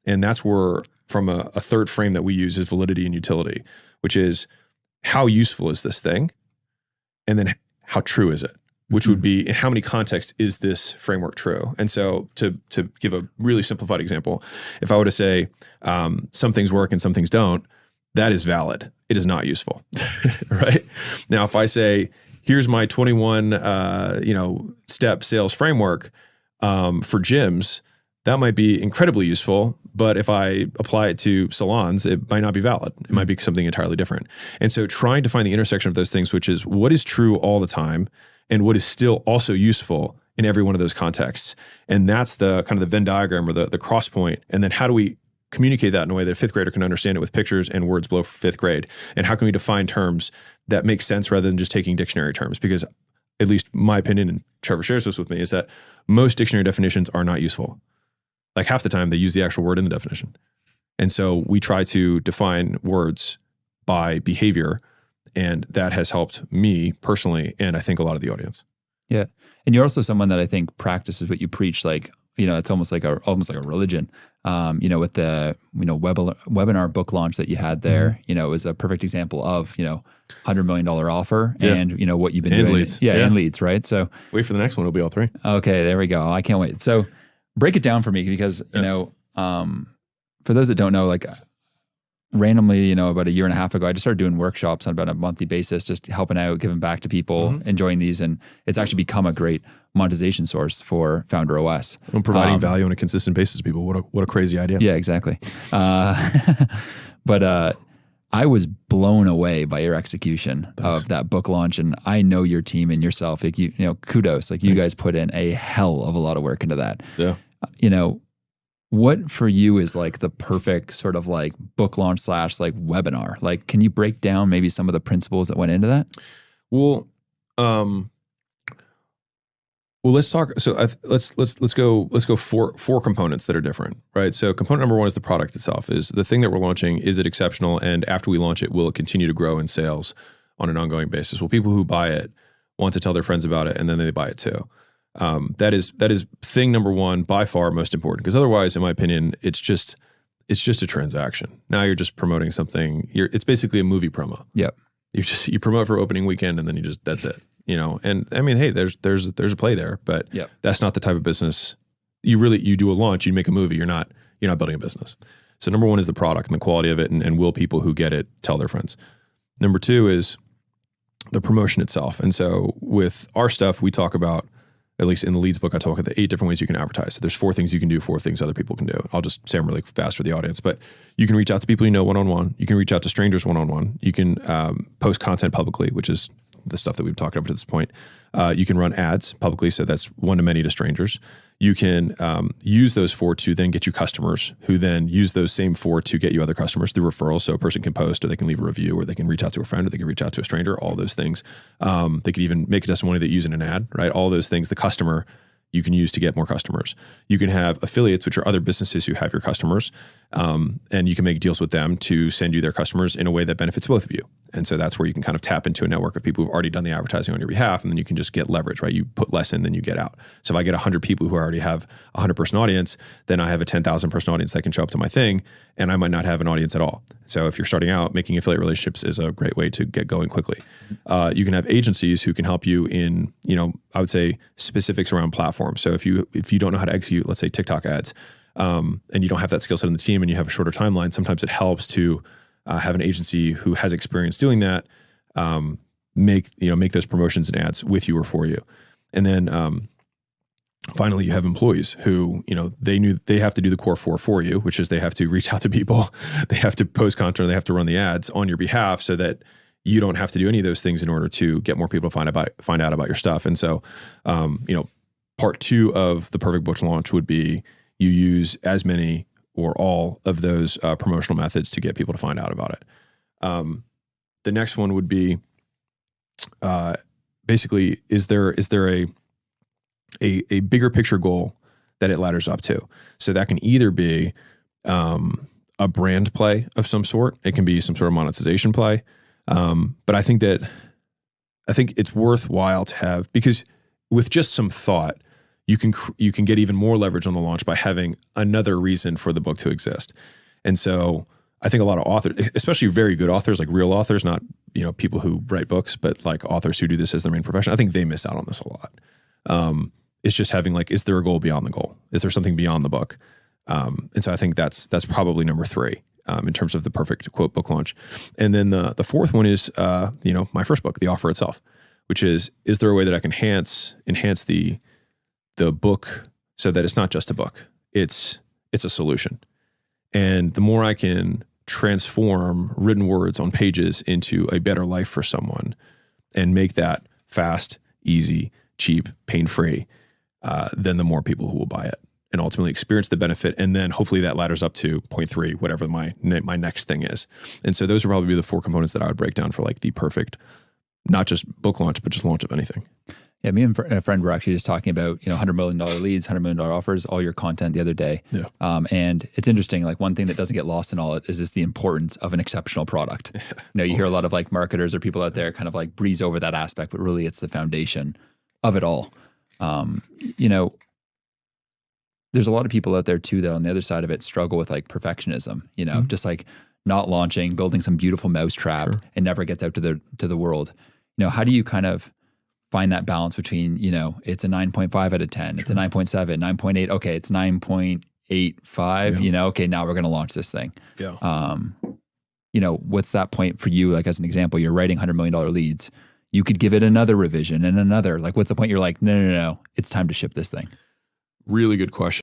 And that's where, from a third frame that we use, is validity and utility, which is how useful is this thing? And then how true is it? Which would be, in how many contexts is this framework true? And so to give a really simplified example, if I were to say some things work and some things don't, that is valid. It is not useful, right? Now, if I say, here's my 21 step sales framework for gyms, that might be incredibly useful, but if I apply it to salons, it might not be valid. It might be something entirely different. And so trying to find the intersection of those things, which is what is true all the time and what is still also useful in every one of those contexts. And that's the kind of the Venn diagram, or the cross point. And then how do we communicate that in a way that a fifth grader can understand it with pictures and words below for fifth grade? And how can we define terms that make sense rather than just taking dictionary terms? Because at least my opinion, and Trevor shares this with me, is that most dictionary definitions are not useful. Like half the time they use the actual word in the definition. And so we try to define words by behavior, and that has helped me personally, and I think a lot of the audience. Yeah. And you're also someone that I think practices what you preach. Like, it's almost like a religion. With the, webinar book launch that you had there, it was a perfect example of, $100 million offer and, what you've been doing. Leads. Yeah, and leads, right? So wait for the next one. It'll be all three. Okay, there we go. I can't wait. So break it down for me, because, for those that don't know, like randomly, about a year and a half ago, I just started doing workshops on about a monthly basis, just helping out, giving back to people, enjoying these. And it's actually become a great monetization source for Founder OS. And providing value on a consistent basis to people. What a crazy idea. Yeah, exactly. But I was blown away by your execution of that book launch. And I know your team and yourself, like kudos, like you guys put in a hell of a lot of work into that. Yeah. What for you is like the perfect sort of like book launch / like webinar? Like, can you break down maybe some of the principles that went into that? Well, let's talk. So let's go four components that are different, right? So component number one is the product itself. Is the thing that we're launching, is it exceptional? And after we launch it, will it continue to grow in sales on an ongoing basis? Will people who buy it want to tell their friends about it, and then they buy it too? That is thing number one, by far most important, because otherwise, in my opinion, it's just a transaction. Now you're just promoting something. It's basically a movie promo. Yep. You promote for opening weekend, and then that's it. And I mean, hey, there's a play there, but that's not the type of business you do a launch, you make a movie. You're not building a business. So number one is the product and the quality of it, and will people who get it tell their friends. Number two is the promotion itself. And so with our stuff, we talk about, at least in the leads book, I talk about the 8 different ways you can advertise. So there's 4 things you can do, 4 things other people can do. I'll just say them really fast for the audience, but you can reach out to people you know one-on-one. You can reach out to strangers one-on-one. You can post content publicly, which is the stuff that we've talked about to this point. You can run ads publicly, so that's one-to-many to strangers. You can use those 4 to then get you customers, who then use those same 4 to get you other customers through referrals. So a person can post, or they can leave a review, or they can reach out to a friend, or they can reach out to a stranger, all those things. They could even make a testimony that using an ad, right? All those things, the customer you can use to get more customers. You can have affiliates, which are other businesses who have your customers, and you can make deals with them to send you their customers in a way that benefits both of you. And so that's where you can kind of tap into a network of people who've already done the advertising on your behalf, and then you can just get leverage, right? You put less in than you get out. So if I get 100 people who already have a 100-person audience, then I have a 10,000-person audience that can show up to my thing, and I might not have an audience at all. So if you're starting out, making affiliate relationships is a great way to get going quickly. You can have agencies who can help you in, I would say, specifics around platforms. So if you don't know how to execute, let's say, TikTok ads, and you don't have that skill set in the team, and you have a shorter timeline, sometimes it helps to have an agency who has experience doing that, make those promotions and ads with you or for you. And then finally, you have employees who, they have to do the core 4 for you, which is they have to reach out to people, they have to post content, they have to run the ads on your behalf, so that you don't have to do any of those things in order to get more people to find out about your stuff. And so, part 2 of the perfect book launch would be you use as many or all of those promotional methods to get people to find out about it. The next one would be basically, is there a bigger picture goal that it ladders up to? So that can either be a brand play of some sort. It can be some sort of monetization play. But I think it's worthwhile to have, because with just some thought, you can get even more leverage on the launch by having another reason for the book to exist. And so I think a lot of authors, especially very good authors, like real authors, not, you know, people who write books, but like authors who do this as their main profession, I think they miss out on this a lot. It's just having like, is there a goal beyond the goal? Is there something beyond the book? And so I think that's probably number 3 in terms of the perfect quote book launch. And then the fourth one is, you know, my first book, the offer itself, which is there a way that I can enhance the book so that it's not just a book, it's a solution. And the more I can transform written words on pages into a better life for someone and make that fast, easy, cheap, pain-free, then the more people who will buy it and ultimately experience the benefit. And then hopefully that ladders up to point 3, whatever my next thing is. And so those would probably be the 4 components that I would break down for like the perfect, not just book launch, but just launch of anything. Yeah, me and a friend were actually just talking about, you know, $100 million leads, $100 million offers, all your content the other day. Yeah. And it's interesting, like one thing that doesn't get lost in all it is just the importance of an exceptional product. You know, you hear a lot of like marketers or people out there kind of like breeze over that aspect, but really it's the foundation of it all. You know, there's a lot of people out there too that on the other side of it struggle with like perfectionism, you know, just like not launching, building some beautiful mousetrap and never gets out to the world. You know, how do you kind of find that balance between, you know, it's a 9.5 out of 10, it's a 9.7, 9.8, okay, it's 9.85, you know, okay, now we're going to launch this thing. Yeah. You know, what's that point for you? Like as an example, you're writing $100 million leads. You could give it another revision and another, like what's the point? You're like, no, it's time to ship this thing. Really good question.